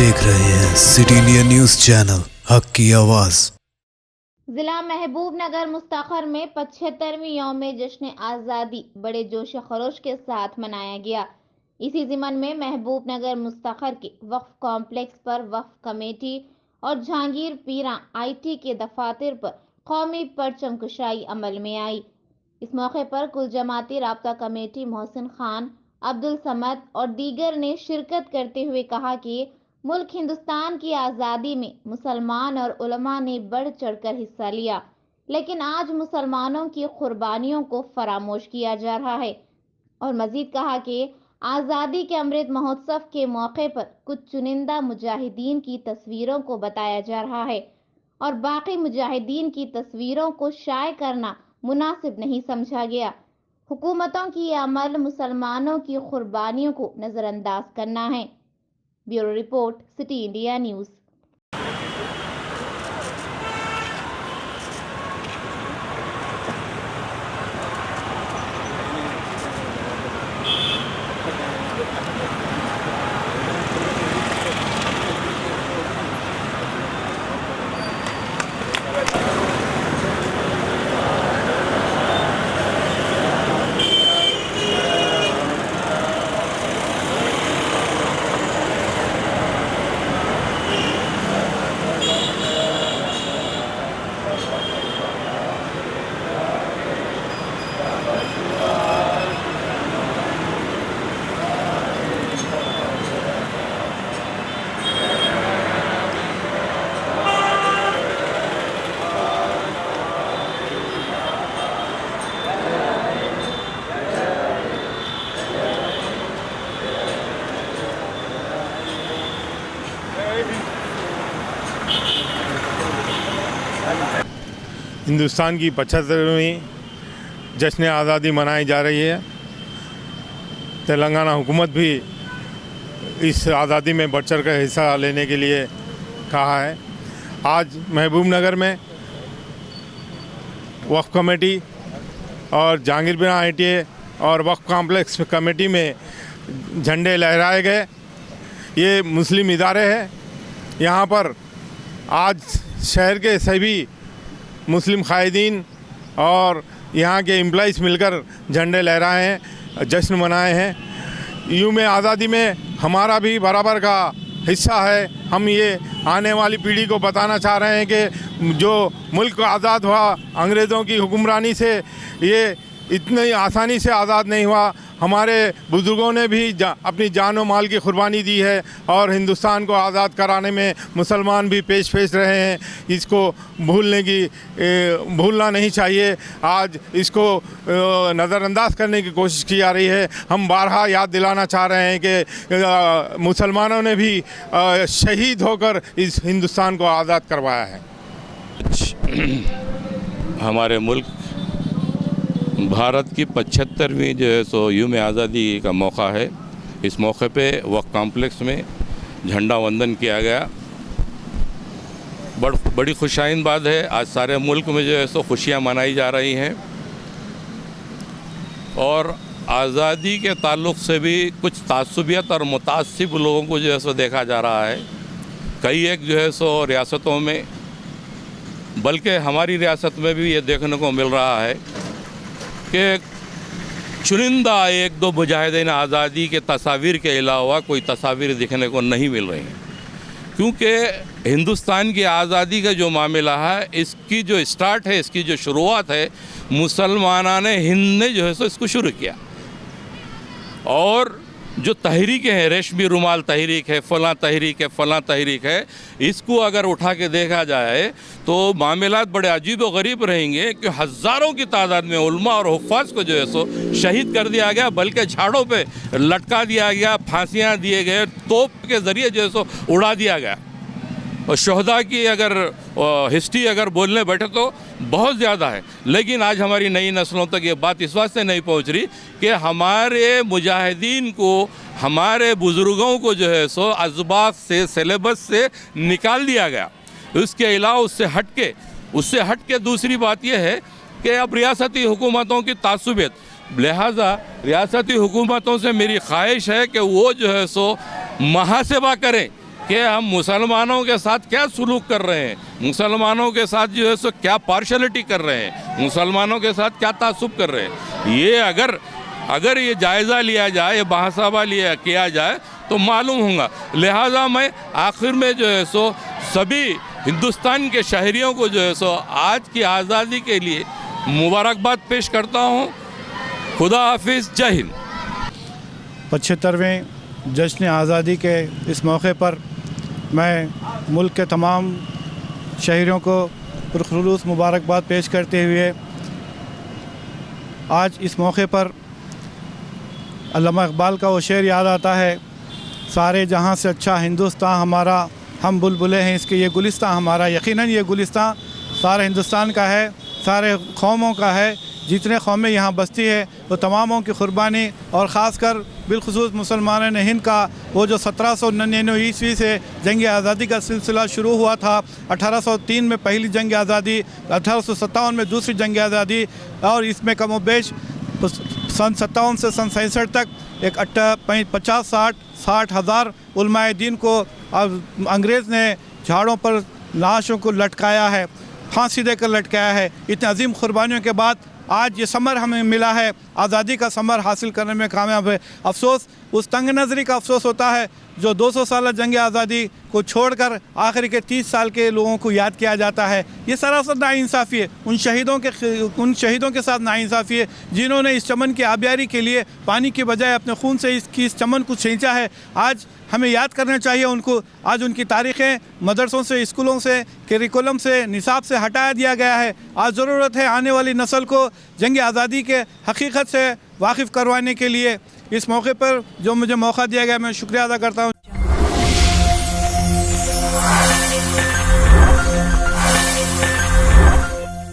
देख रहे हैं सिटी इंडिया न्यूज चैनल, हक की आवाज। जिला महबूबनगर मुस्तखर में 75वीं यौम जश्न आज़ादी बड़े जोश खरोश के साथ मनाया गया। इसी ज़िमन में महबूबनगर मुस्तखर के वक्फ कॉम्प्लेक्स पर वक्फ कमेटी और जहांगीर पीरा IT के दफातर पर कौमी परचम कुशाई अमल में आई। इस मौके पर कुल जमाती राब्ता कमेटी मोहसिन खान, अब्दुल समद और दीगर ने शिरकत करते हुए कहा कि मुल्क हिंदुस्तान की आज़ादी में मुसलमान और उलमा ने बढ़ चढ़कर हिस्सा लिया, लेकिन आज मुसलमानों की कुर्बानियों को फरामोश किया जा रहा है। और मजीद कहा कि आज़ादी के अमृत महोत्सव के मौके पर कुछ चुनिंदा मुजाहिदीन की तस्वीरों को बताया जा रहा है और बाकी मुजाहिदीन की तस्वीरों को शाये करना मुनासिब नहीं समझा गया। हुकूमतों की यह अमल मुसलमानों की कुर्बानियों को नज़रअंदाज करना है। Bureau report, city India news. Hindustan की 75वीं जश्न आज़ादी मनाई जा रही है। तेलंगाना हुकूमत भी इस आज़ादी में बढ़ चढ़ कर हिस्सा लेने के लिए कहा है। आज महबूबनगर में वक्फ कमेटी और जहांगीर पीरा ITA और वक्फ कॉम्प्लेक्स कमेटी में झंडे लहराए गए। ये मुस्लिम इदारे हैं। यहाँ पर आज शहर के सभी मुस्लिम कायदीन और यहाँ के एम्प्लॉइज़ मिलकर झंडे लहराए हैं, जश्न मनाए हैं। यूं में आज़ादी में हमारा भी बराबर का हिस्सा है। हम ये आने वाली पीढ़ी को बताना चाह रहे हैं कि जो मुल्क आज़ाद हुआ अंग्रेज़ों की हुक्मरानी से, ये इतनी आसानी से आज़ाद नहीं हुआ। हमारे बुज़ुर्गों ने भी अपनी जान और माल की कुर्बानी दी है और हिंदुस्तान को आज़ाद कराने में मुसलमान भी पेश रहे हैं। इसको भूलना नहीं चाहिए। आज इसको नज़रअंदाज करने की कोशिश की जा रही है। हम बारहा याद दिलाना चाह रहे हैं कि मुसलमानों ने भी शहीद होकर इस हिंदुस्तान को आज़ाद करवाया है। हमारे मुल्क भारत की 75वीं जो है सो यूम आज़ादी का मौका है। इस मौके पे वक्फ कॉम्प्लेक्स में झंडा वंदन किया गया। बड़ी खुशाइन बात है। आज सारे मुल्क में जो है सो खुशियाँ मनाई जा रही हैं और आज़ादी के ताल्लुक़ से भी कुछ तासुबियत और मुतासिब लोगों को जो है सो देखा जा रहा है। कई एक जो है सो रियासतों में, बल्कि हमारी रियासत में भी ये देखने को मिल रहा है कि चुनिंदा एक दो मुजाहिदीन आज़ादी के तस्वीर के अलावा कोई तस्वीर दिखने को नहीं मिल रही हैं। क्योंकि हिंदुस्तान की आज़ादी का जो मामला है, इसकी जो स्टार्ट है, इसकी जो शुरुआत है, मुसलमाना ने हिंद ने जो है सो इसको शुरू किया। और जो तहरीकें हैं, रेशमी रुमाल तहरीक है, फ़लाँ तहरीक है, फ़लाँ तहरीक है, इसको अगर उठा के देखा जाए तो मामलात बड़े अजीब व गरीब रहेंगे कि हज़ारों की तादाद में उलमा और हुफ़ाज़ को जो है सो शहीद कर दिया गया, बल्कि झाड़ों पे लटका दिया गया, फांसियाँ दिए गए, तोप के ज़रिए जो है सो उड़ा दिया गया। और शहदा की अगर हिस्ट्री अगर बोलने बैठे तो बहुत ज़्यादा है। लेकिन आज हमारी नई नस्लों तक ये बात इस वास्ते नहीं पहुंच रही कि हमारे मुजाहिदीन को, हमारे बुज़ुर्गों को जो है सो अज़बात से, सिलेबस से निकाल दिया गया। उसके अलावा उससे हट के दूसरी बात यह है कि अब रियासती हुकूमतों की तासुबियत, लिहाजा रियासती हुकूमतों से मेरी ख्वाहिश है कि वो जो है सो मुहासिबा करें कि हम मुसलमानों के साथ क्या सुलूक कर रहे हैं, मुसलमानों के साथ जो है सो क्या पार्शलिटी कर रहे हैं, मुसलमानों के साथ क्या तासुब कर रहे हैं। ये अगर ये जायज़ा लिया जाए, ये बहसाबा किया जाए तो मालूम होगा। लिहाजा मैं आखिर में जो है सो सभी हिंदुस्तान के शहरियों को जो है सो आज की आज़ादी के लिए मुबारकबाद पेश करता हूँ। खुदा हाफिज़, जय हिंद। 75वें जश्न आज़ादी के इस मौके पर मैं मुल्क के तमाम शहरियों को पुरखुलूस मुबारकबाद पेश करते हुए आज इस मौके पर अल्लामा इक़बाल का वो शेर याद आता है, सारे जहां से अच्छा हिंदुस्तान हमारा, हम बुलबुलें हैं इसके ये गुलिस्तान हमारा। यकीनन ये गुलिस्तान सारे हिंदुस्तान का है, सारे कौमों का है। जितने कौमें यहाँ बसती है वो तमामों की क़ुरबानी और ख़ास कर बिलखुसूस मुसलमानों ने हिंद का वो जो 1799 ईस्वी से जंग आज़ादी का सिलसिला शुरू हुआ था, 1803 में पहली जंग आज़ादी, 1857 में दूसरी जंग आज़ादी, और इसमें कम बेश सन 57 से सन 67 तक एक 50-60 हज़ार उलमाए दीन को अंग्रेज़ ने झाड़ों पर लाशों को लटकाया है, फांसी देकर लटकाया है। इतनी अजीम कुर्बानियों के बाद आज ये समर हमें मिला है, आज़ादी का समर हासिल करने में कामयाब है। अफसोस उस तंग नज़री का अफसोस होता है जो 200 साल जंग आज़ादी को छोड़कर आखिरी के 30 साल के लोगों को याद किया जाता है। ये सरासर नाइंसाफ़ी है, उन शहीदों के साथ नाइंसाफ़ी है जिन्होंने इस चमन की आबियारी के लिए पानी के बजाय अपने खून से इस चमन को छींचा है। आज हमें याद करना चाहिए उनको। आज उनकी तारीख़ें मदरसों से, स्कूलों से, करिकुलम से, निसाब से हटाया दिया गया है। आज ज़रूरत है आने वाली नस्ल को जंग आज़ादी के हकीकत से वाकिफ़ करवाने के लिए। इस मौके पर जो मुझे मौका दिया गया, मैं शुक्रिया अदा करता हूँ।